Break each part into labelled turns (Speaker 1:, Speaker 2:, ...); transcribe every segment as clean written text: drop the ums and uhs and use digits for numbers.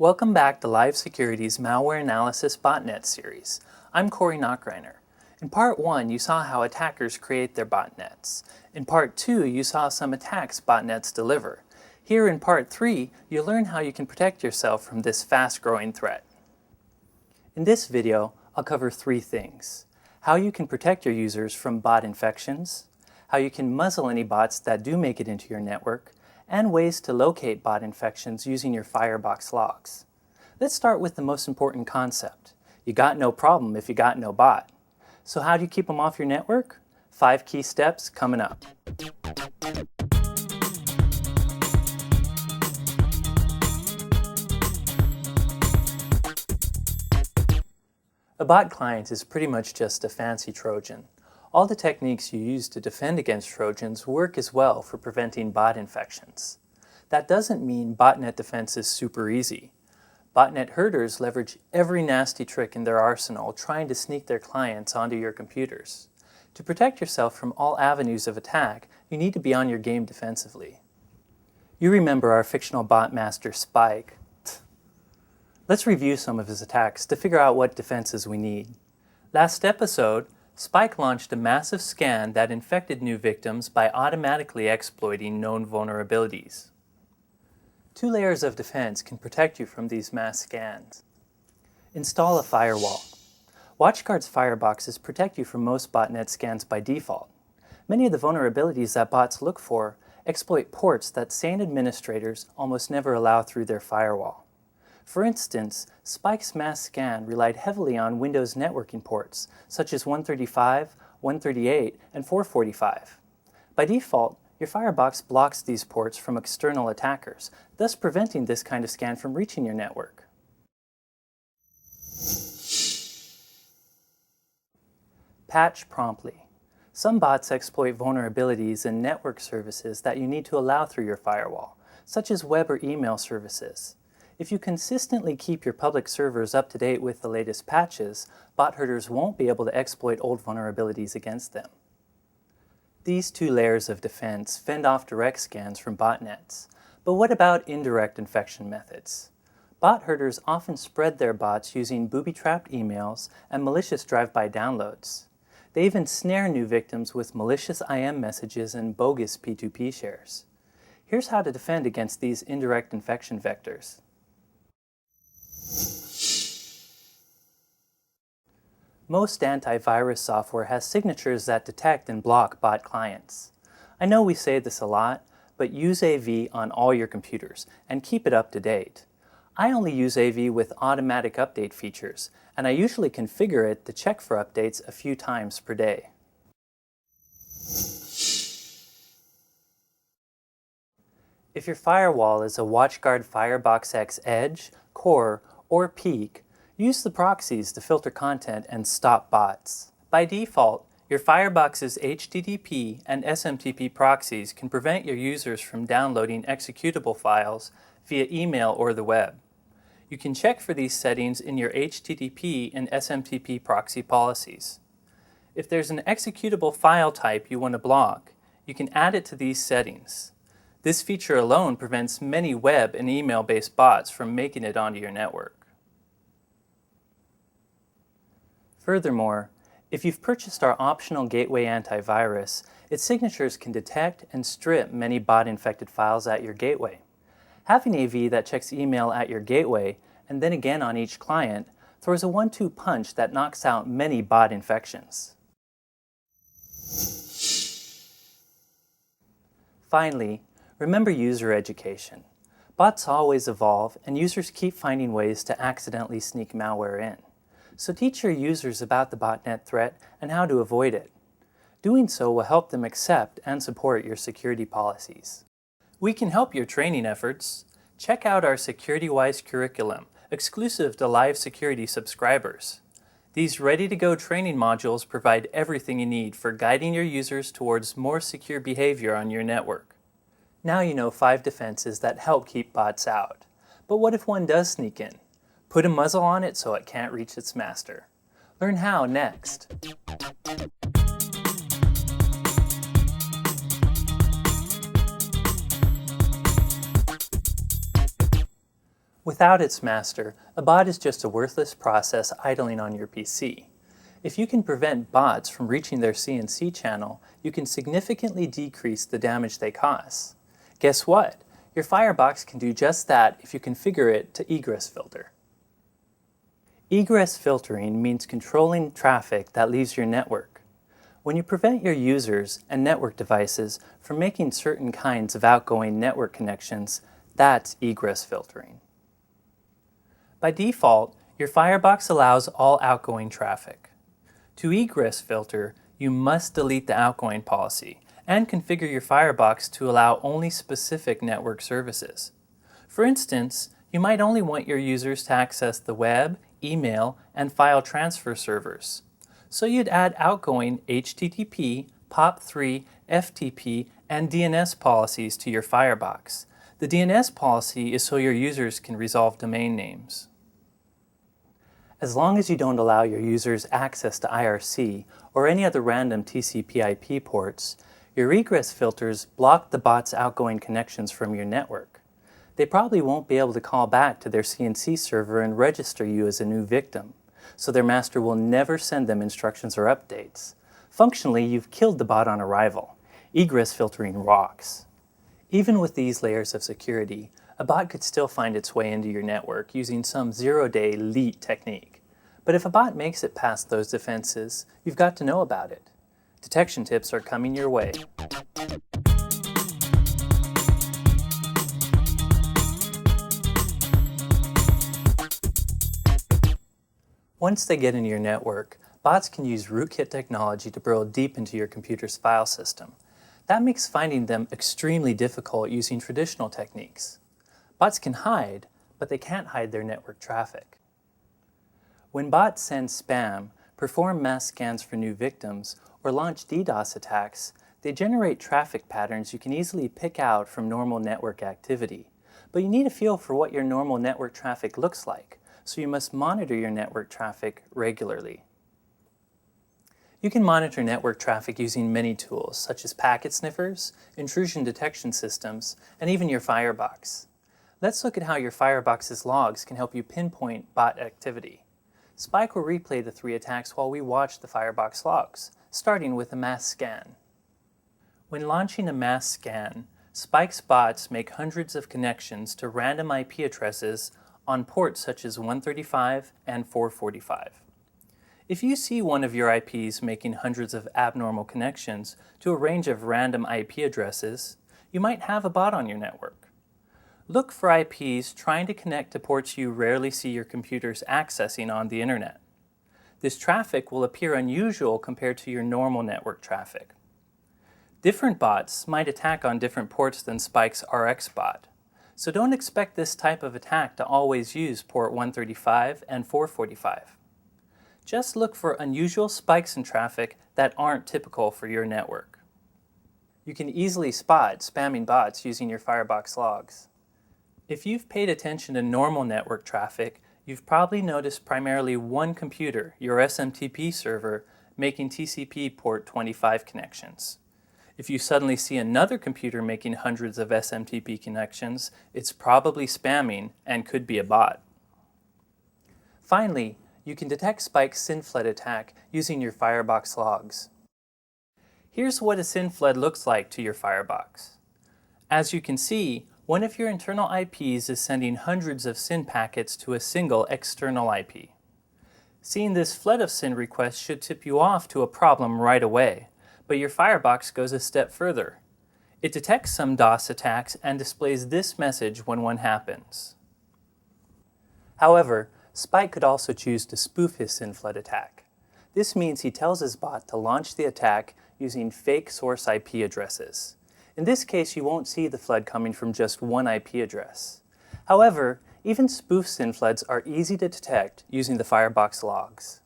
Speaker 1: Welcome back to Live Security's Malware Analysis Botnets series. I'm Corey Knockreiner. In Part 1, you saw how attackers create their botnets. In Part 2, you saw some attacks botnets deliver. Here in Part 3, you'll learn how you can protect yourself from this fast-growing threat. In this video, I'll cover 3 things. How you can protect your users from bot infections, how you can muzzle any bots that do make it into your network, and ways to locate bot infections using your Firebox logs. Let's start with the most important concept. You got no problem if you got no bot. So how do you keep them off your network? 5 key steps coming up. A bot client is pretty much just a fancy Trojan. All the techniques you use to defend against Trojans work as well for preventing bot infections. That doesn't mean botnet defense is super easy. Botnet herders leverage every nasty trick in their arsenal trying to sneak their clients onto your computers. To protect yourself from all avenues of attack, you need to be on your game defensively. You remember our fictional bot master Spike. Let's review some of his attacks to figure out what defenses we need. Last episode, Spike launched a massive scan that infected new victims by automatically exploiting known vulnerabilities. 2 layers of defense can protect you from these mass scans. Install a firewall. WatchGuard's fireboxes protect you from most botnet scans by default. Many of the vulnerabilities that bots look for exploit ports that sane administrators almost never allow through their firewall. For instance, Spike's mass scan relied heavily on Windows networking ports, such as 135, 138, and 445. By default, your Firebox blocks these ports from external attackers, thus preventing this kind of scan from reaching your network. Patch promptly. Some bots exploit vulnerabilities in network services that you need to allow through your firewall, such as web or email services. If you consistently keep your public servers up to date with the latest patches, bot herders won't be able to exploit old vulnerabilities against them. These 2 layers of defense fend off direct scans from botnets. But what about indirect infection methods? Bot herders often spread their bots using booby-trapped emails and malicious drive-by downloads. They even snare new victims with malicious IM messages and bogus P2P shares. Here's how to defend against these indirect infection vectors. Most antivirus software has signatures that detect and block bot clients. I know we say this a lot, but use AV on all your computers and keep it up to date. I only use AV with automatic update features, and I usually configure it to check for updates a few times per day. If your firewall is a WatchGuard Firebox X Edge, Core, or Peak, use the proxies to filter content and stop bots. By default, your Firebox's HTTP and SMTP proxies can prevent your users from downloading executable files via email or the web. You can check for these settings in your HTTP and SMTP proxy policies. If there's an executable file type you want to block, you can add it to these settings. This feature alone prevents many web and email-based bots from making it onto your network. Furthermore, if you've purchased our optional Gateway antivirus, its signatures can detect and strip many bot-infected files at your gateway. Having AV that checks email at your gateway, and then again on each client, throws a 1-2 punch that knocks out many bot infections. Finally, remember user education. Bots always evolve, and users keep finding ways to accidentally sneak malware in. So teach your users about the botnet threat and how to avoid it. Doing so will help them accept and support your security policies. We can help your training efforts. Check out our SecurityWise curriculum, exclusive to Live Security subscribers. These ready-to-go training modules provide everything you need for guiding your users towards more secure behavior on your network. Now you know 5 defenses that help keep bots out. But what if one does sneak in? Put a muzzle on it so it can't reach its master. Learn how next. Without its master, a bot is just a worthless process idling on your PC. If you can prevent bots from reaching their CNC channel, you can significantly decrease the damage they cause. Guess what? Your Firebox can do just that if you configure it to egress filter. Egress filtering means controlling traffic that leaves your network. When you prevent your users and network devices from making certain kinds of outgoing network connections, that's egress filtering. By default, your Firebox allows all outgoing traffic. To egress filter, you must delete the outgoing policy and configure your Firebox to allow only specific network services. For instance, you might only want your users to access the web, email, and file transfer servers. So you'd add outgoing HTTP, POP3, FTP, and DNS policies to your Firebox. The DNS policy is so your users can resolve domain names. As long as you don't allow your users access to IRC or any other random TCP/IP ports, your egress filters block the bot's outgoing connections from your network. They probably won't be able to call back to their CNC server and register you as a new victim, so their master will never send them instructions or updates. Functionally, you've killed the bot on arrival. Egress filtering rocks. Even with these layers of security, a bot could still find its way into your network using some zero-day leet technique. But if a bot makes it past those defenses, you've got to know about it. Detection tips are coming your way. Once they get into your network, bots can use rootkit technology to burrow deep into your computer's file system. That makes finding them extremely difficult using traditional techniques. Bots can hide, but they can't hide their network traffic. When bots send spam, perform mass scans for new victims, or launch DDoS attacks, they generate traffic patterns you can easily pick out from normal network activity. But you need a feel for what your normal network traffic looks like, so you must monitor your network traffic regularly. You can monitor network traffic using many tools, such as packet sniffers, intrusion detection systems, and even your Firebox. Let's look at how your Firebox's logs can help you pinpoint bot activity. Spike will replay the 3 attacks while we watch the Firebox logs, starting with a mass scan. When launching a mass scan, Spike's bots make hundreds of connections to random IP addresses on ports such as 135 and 445. If you see one of your IPs making hundreds of abnormal connections to a range of random IP addresses, you might have a bot on your network. Look for IPs trying to connect to ports you rarely see your computers accessing on the internet. This traffic will appear unusual compared to your normal network traffic. Different bots might attack on different ports than Spike's RX bot, so don't expect this type of attack to always use port 135 and 445. Just look for unusual spikes in traffic that aren't typical for your network. You can easily spot spamming bots using your Firebox logs. If you've paid attention to normal network traffic, you've probably noticed primarily one computer, your SMTP server, making TCP port 25 connections. If you suddenly see another computer making hundreds of SMTP connections, it's probably spamming and could be a bot. Finally, you can detect Spike's SYN flood attack using your Firebox logs. Here's what a SYN flood looks like to your Firebox. As you can see, one of your internal IPs is sending hundreds of SYN packets to a single external IP. Seeing this flood of SYN requests should tip you off to a problem right away, but your Firebox goes a step further. It detects some DOS attacks and displays this message when one happens. However, Spike could also choose to spoof his SYN flood attack. This means he tells his bot to launch the attack using fake source IP addresses. In this case, you won't see the flood coming from just one IP address. However, even spoof SYN floods are easy to detect using the Firebox logs.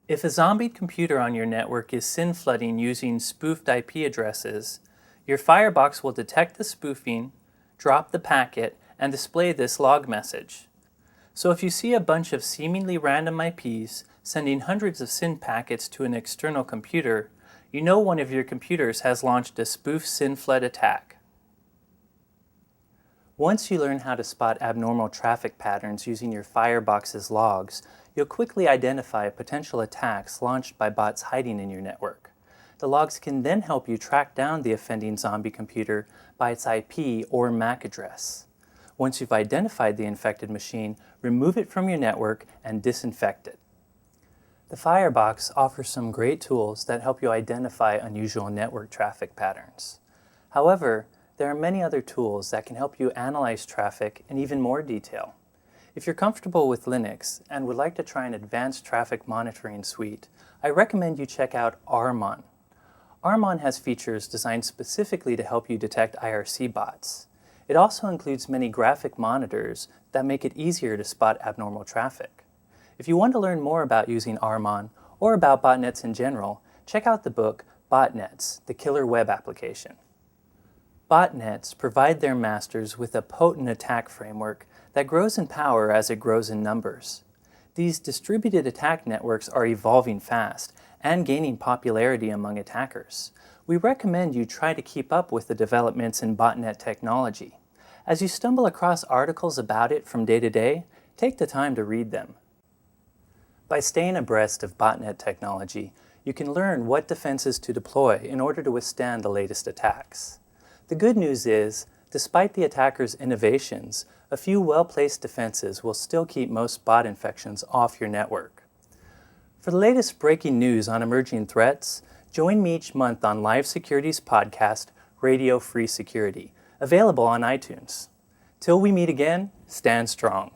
Speaker 1: If a zombied computer on your network is SYN flooding using spoofed IP addresses, your Firebox will detect the spoofing, drop the packet, and display this log message. So if you see a bunch of seemingly random IPs sending hundreds of SYN packets to an external computer, you know one of your computers has launched a spoof SYN flood attack. Once you learn how to spot abnormal traffic patterns using your Firebox's logs, you'll quickly identify potential attacks launched by bots hiding in your network. The logs can then help you track down the offending zombie computer by its IP or MAC address. Once you've identified the infected machine, remove it from your network and disinfect it. The Firebox offers some great tools that help you identify unusual network traffic patterns. However, there are many other tools that can help you analyze traffic in even more detail. If you're comfortable with Linux and would like to try an advanced traffic monitoring suite, I recommend you check out Armon. Armon has features designed specifically to help you detect IRC bots. It also includes many graphic monitors that make it easier to spot abnormal traffic. If you want to learn more about using Armon or about botnets in general, check out the book Botnets, the Killer Web Application. Botnets provide their masters with a potent attack framework that grows in power as it grows in numbers. These distributed attack networks are evolving fast and gaining popularity among attackers. We recommend you try to keep up with the developments in botnet technology. As you stumble across articles about it from day to day, take the time to read them. By staying abreast of botnet technology, you can learn what defenses to deploy in order to withstand the latest attacks. The good news is, despite the attacker's innovations, a few well-placed defenses will still keep most bot infections off your network. For the latest breaking news on emerging threats, join me each month on Live Security's podcast, Radio Free Security, available on iTunes. Till we meet again, stand strong.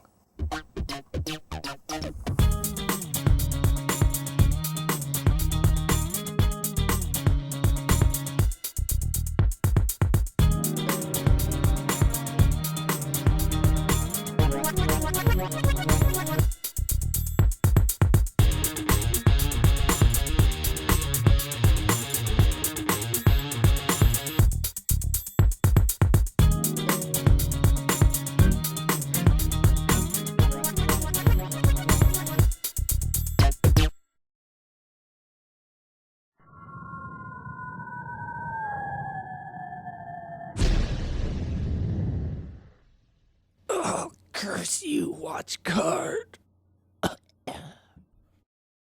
Speaker 2: Oh, curse you, watch card.